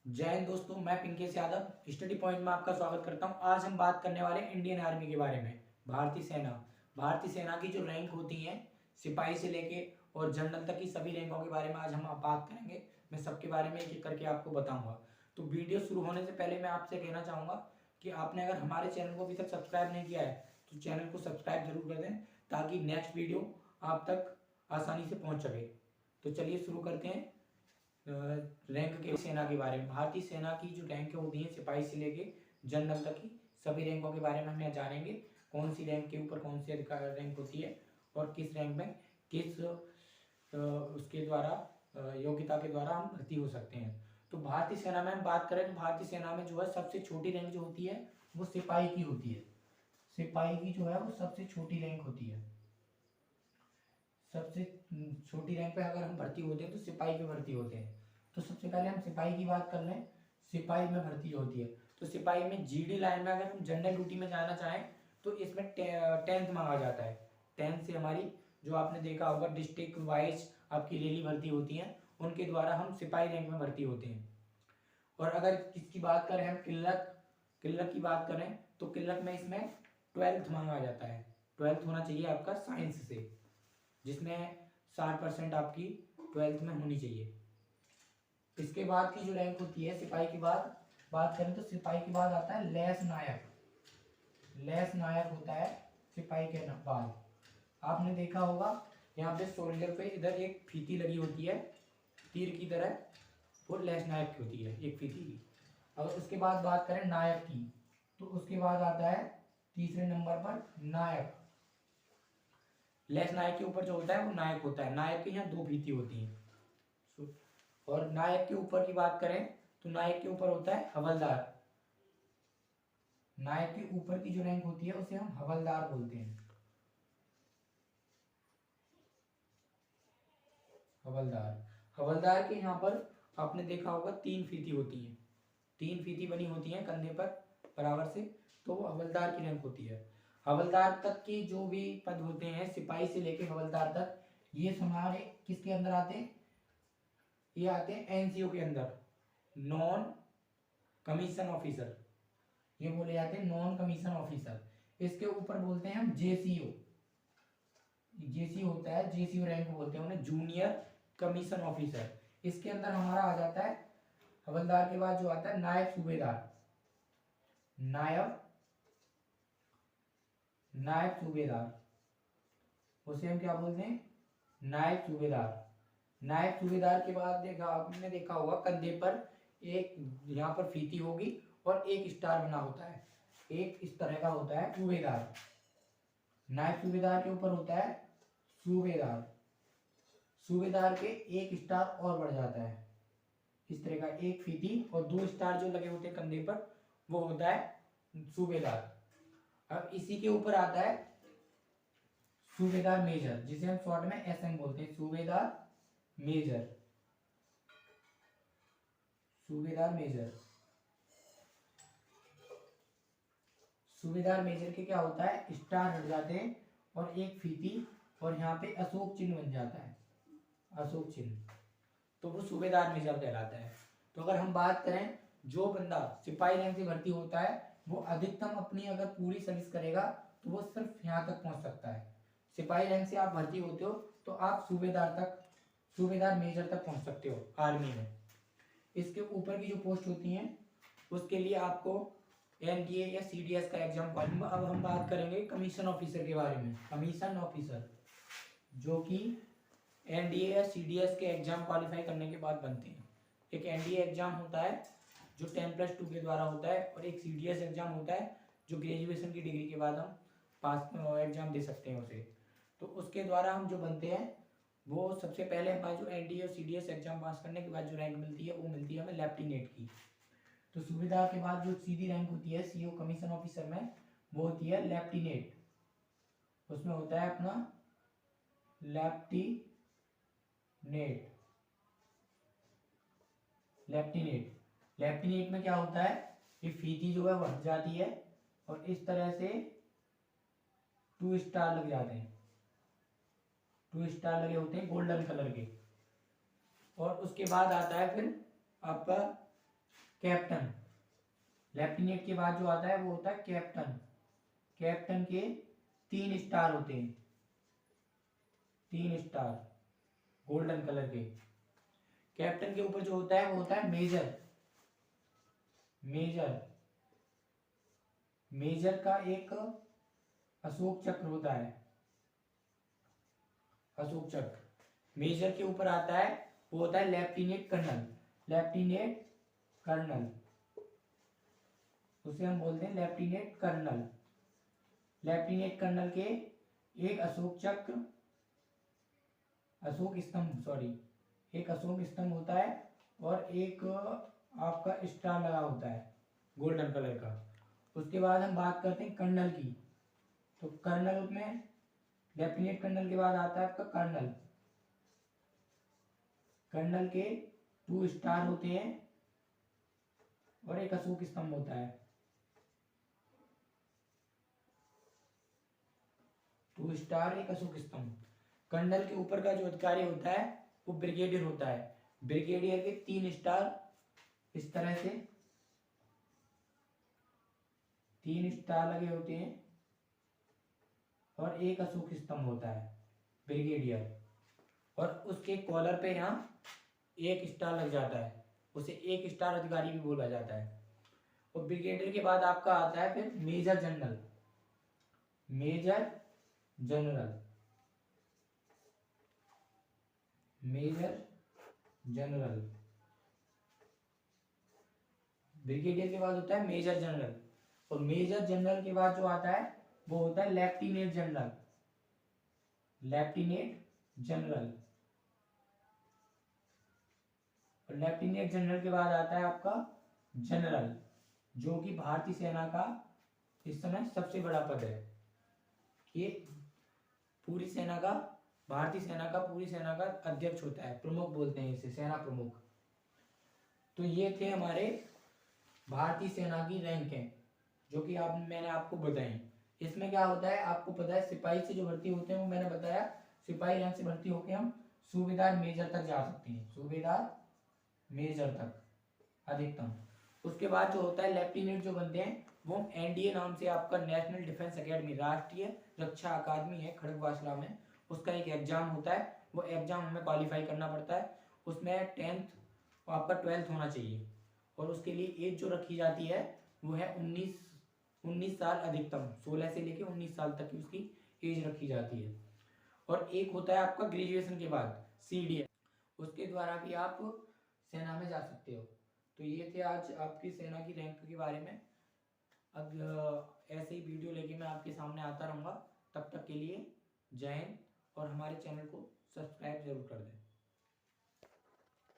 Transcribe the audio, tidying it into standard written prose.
जय हिंद दोस्तों, मैं पिंकेश यादव स्टडी पॉइंट में आपका स्वागत करता हूं। आज हम बात करने वाले इंडियन आर्मी के बारे में। भारतीय सेना की जो रैंक होती हैं, सिपाही से लेके और जनरल तक की सभी रैंकों के बारे में आज हम बात करेंगे। मैं सबके बारे में एक एक करके आपको बताऊंगा। तो वीडियो शुरू होने से पहले मैं आपसे कहना चाहूँगा कि आपने अगर हमारे चैनल को अभी तक सब्सक्राइब नहीं किया है तो चैनल को सब्सक्राइब जरूर कर दें, ताकि नेक्स्ट वीडियो आप तक आसानी से पहुँच सके। तो चलिए शुरू करते हैं रैंक के सेना के बारे में। भारतीय सेना की जो रैंक होती हैं, सिपाही से लेके जनरल तक की सभी रैंकों के बारे में हम यहाँ जानेंगे। कौन सी रैंक के ऊपर कौन सी रैंक होती है और किस रैंक में किस उसके द्वारा योग्यता के द्वारा हम भर्ती हो सकते हैं। तो भारतीय सेना में हम बात करें तो भारतीय सेना में जो है सबसे छोटी रैंक जो होती है वो सिपाही की होती है। सिपाही की जो है वो सबसे छोटी रैंक होती है। सबसे छोटी रैंक पे अगर हम भर्ती होते हैं तो सिपाही पे भर्ती होते हैं। तो सबसे पहले हम सिपाही की बात कर लें। सिपाही में भर्ती होती है तो सिपाही में जीडी लाइन में अगर हम जनरल ड्यूटी में जाना चाहें तो इसमें 10th मांगा जाता है। 10th से हमारी जो आपने देखा होगा डिस्ट्रिक्ट वाइज आपकी रैली भर्ती होती है, उनके द्वारा हम सिपाही रैंक में भर्ती होते हैं। और अगर किसकी बात करें हम किल्लक की बात करें तो किल्लक में इसमें 12th मांगा जाता है। 12th होना चाहिए आपका साइंस से, जिसमें 60% आपकी 12th में होनी चाहिए। इसके बाद की जो रैंक होती है सिपाही की बात करें तो सिपाही के बाद आता है लेस नायक। लेस नायक होता है सिपाही के बाद। आपने देखा होगा यहाँ पे शोल्डर पे इधर एक फीती लगी होती है तीर की तरह, वो लेस नायक की होती है, एक फीती की। अगर उसके बाद बात करें नायक की तो उसके बाद आता है तीसरे नंबर पर नायक। लेस नायक के ऊपर जो होता है वो नायक होता है। नायक के यहाँ 2 फीती होती हैं। और नायक के ऊपर की बात करें तो नायक के ऊपर होता है हवलदार। नायक के ऊपर की जो रैंक होती है उसे हम हवलदार बोलते हैं। हवलदार के यहाँ पर आपने देखा होगा 3 फीती होती हैं। 3 फीती बनी होती हैं कंधे पर बराबर से, तो वो हवलदार की रैंक होती है। हवलदार तक के जो भी पद होते हैं सिपाही से लेके हवलदार तक, ये हमारे किसके अंदर आते हैं? ये आते हैं एनसीओ के अंदर, नॉन कमीशन ऑफिसर। ये बोले जाते हैं नॉन कमीशन ऑफिसर। इसके ऊपर बोलते हैं हम जेसीओ। जेसीओ होता है, जेसीओ रैंक बोलते हैं उन्हें, जूनियर कमीशन ऑफिसर। इसके अंदर हमारा आ जाता है हवलदार के बाद जो आता है नायब सूबेदार। नायब सूबेदार, उसे हम क्या बोलते हैं? नायब सूबेदार। नायब सूबेदार के बाद आपने देखा होगा कंधे पर एक यहाँ पर फीती होगी और एक स्टार बना होता है, एक इस तरह का होता है सूबेदार। नायब सूबेदार के ऊपर होता है सूबेदार। सूबेदार के एक स्टार और बढ़ जाता है, इस तरह का एक फीती और 2 स्टार जो लगे होते हैं कंधे पर, वो होता है सूबेदार। अब इसी के ऊपर आता है सूबेदार मेजर, जिसे हम शॉर्ट में एसएम बोलते हैं। सूबेदार मेजर, सूबेदार मेजर। सूबेदार मेजर के क्या होता है? स्टार हट जाते हैं और एक फीती और यहाँ पे अशोक चिन्ह बन जाता है, अशोक चिन्ह, तो वो सूबेदार मेजर कहलाता है। तो अगर हम बात करें जो बंदा सिपाही रैंक से भर्ती होता है वो अधिकतम अपनी अगर पूरी सर्विस करेगा तो वो सिर्फ यहाँ तक पहुँच सकता है। सिपाही रैंक से आप भर्ती होते हो तो आप सूबेदार मेजर तक पहुँच सकते हो आर्मी में। इसके ऊपर की जो पोस्ट होती हैं उसके लिए आपको एनडीए या सीडीएस का एग्जाम। अब हम बात करेंगे कमीशन ऑफिसर के बारे में। कमीशन ऑफिसर जो कि एनडीए या सीडीएस के एग्जाम क्वालिफाई करने के बाद बनते हैं। एक एनडीए एग्जाम होता है जो 10+2 के द्वारा होता है, और एक सीडीएस एग्जाम होता है जो ग्रेजुएशन की डिग्री के बाद हम पास एग्जाम दे सकते हैं उसे। तो उसके द्वारा हम जो बनते हैं वो सबसे पहले हमारे जो एनडीए और सीडीएस एग्जाम पास करने के बाद जो रैंक मिलती है वो मिलती है हमें लेफ्टिनेंट की। तो सूबेदार के बाद जो सीधी रैंक होती है सीओ कमीशन ऑफिसर में वो होती है लेफ्टिनेंट। उसमें होता है अपना लेफ्टिनेंट। लेफ्टिनेंट में क्या होता है? ये फीती जो है वो हट जाती है और इस तरह से 2 स्टार लग जाते हैं। 2 स्टार लगे होते हैं गोल्डन कलर के। और उसके बाद आता है फिर आपका कैप्टन। लेफ्टिनेंट के बाद जो आता है वो होता है कैप्टन। कैप्टन के 3 स्टार होते हैं, 3 स्टार गोल्डन कलर के। कैप्टन के ऊपर जो होता है वो होता है मेजर। मेजर मेजर का एक अशोक चक्र होता है, अशोक चक्र। मेजर के ऊपर आता है वो होता है लेफ्टिनेंट कर्नल। लेफ्टिनेंट कर्नल, उसे हम बोलते हैं लेफ्टिनेंट कर्नल। लेफ्टिनेंट कर्नल के एक अशोक चक्र, अशोक स्तंभ सॉरी, एक अशोक स्तंभ होता है और एक आपका स्टार लगा होता है गोल्डन कलर का। उसके बाद हम बात करते हैं कर्नल की। तो कर्नल में लेफ्टिनेंट कर्नल के बाद आता है आपका कर्नल। कर्नल के 2 स्टार होते हैं और एक अशोक स्तंभ होता है। 2 स्टार एक अशोक स्तंभ। कर्नल के ऊपर का जो अधिकारी होता है वो ब्रिगेडियर होता है। ब्रिगेडियर के 3 स्टार इस तरह से 3 स्टार लगे होते हैं और एक अशोक स्तंभ होता है ब्रिगेडियर। और उसके कॉलर पे यहाँ 1 स्टार लग जाता है, उसे 1 स्टार अधिकारी भी बोला जाता है। और ब्रिगेडियर के बाद आपका आता है फिर major general. Major general, major general. Brigadier के बाद होता है मेजर जनरल। और मेजर जनरल के बाद जो आता है वो होता है लेफ्टिनेंट जनरल। Lieutenant general. और लेफ्टिनेंट जनरल के बाद आता है आपका जनरल, जो कि भारतीय सेना का इस समय सबसे बड़ा पद है। ये पूरी सेना का, भारतीय सेना का, पूरी सेना का अध्यक्ष होता है, प्रमुख बोलते हैं इसे, सेना प्रमुख। तो ये थे हमारे भारतीय सेना की रैंक है जो कि मैंने आपको बताई। इसमें क्या होता है आपको पता है, सिपाही से जो भर्ती होते हैं वो मैंने बताया, सिपाही रैंक से भर्ती होकर हम सूबेदार मेजर तक जा सकते हैं, सूबेदार मेजर तक अधिकतम। उसके बाद जो होता है लेफ्टिनेंट जो बनते हैं वो एनडीए नाम से, आपका नेशनल डिफेंस एकेडमी, राष्ट्रीय रक्षा अकादमी है खड़गवासला में, उसका एक एग्जाम होता है। वो एग्जाम हमें क्वालिफाई करना पड़ता है। उसमें 10th आपका 12th होना चाहिए। और उसके लिए एज जो रखी जाती है वो है 19 साल अधिकतम, 16 से लेकर 19 साल तक की उसकी एज रखी जाती है। और एक होता है आपका ग्रेजुएशन के बाद सीडीए, उसके द्वारा भी आप सेना में जा सकते हो। तो ये थे आज आपकी सेना की रैंक के बारे में। अब ऐसे ही वीडियो लेके मैं आपके सामने आता रहूँगा। तब तक के लिए जय हिंद, और हमारे चैनल को सब्सक्राइब जरूर कर दें।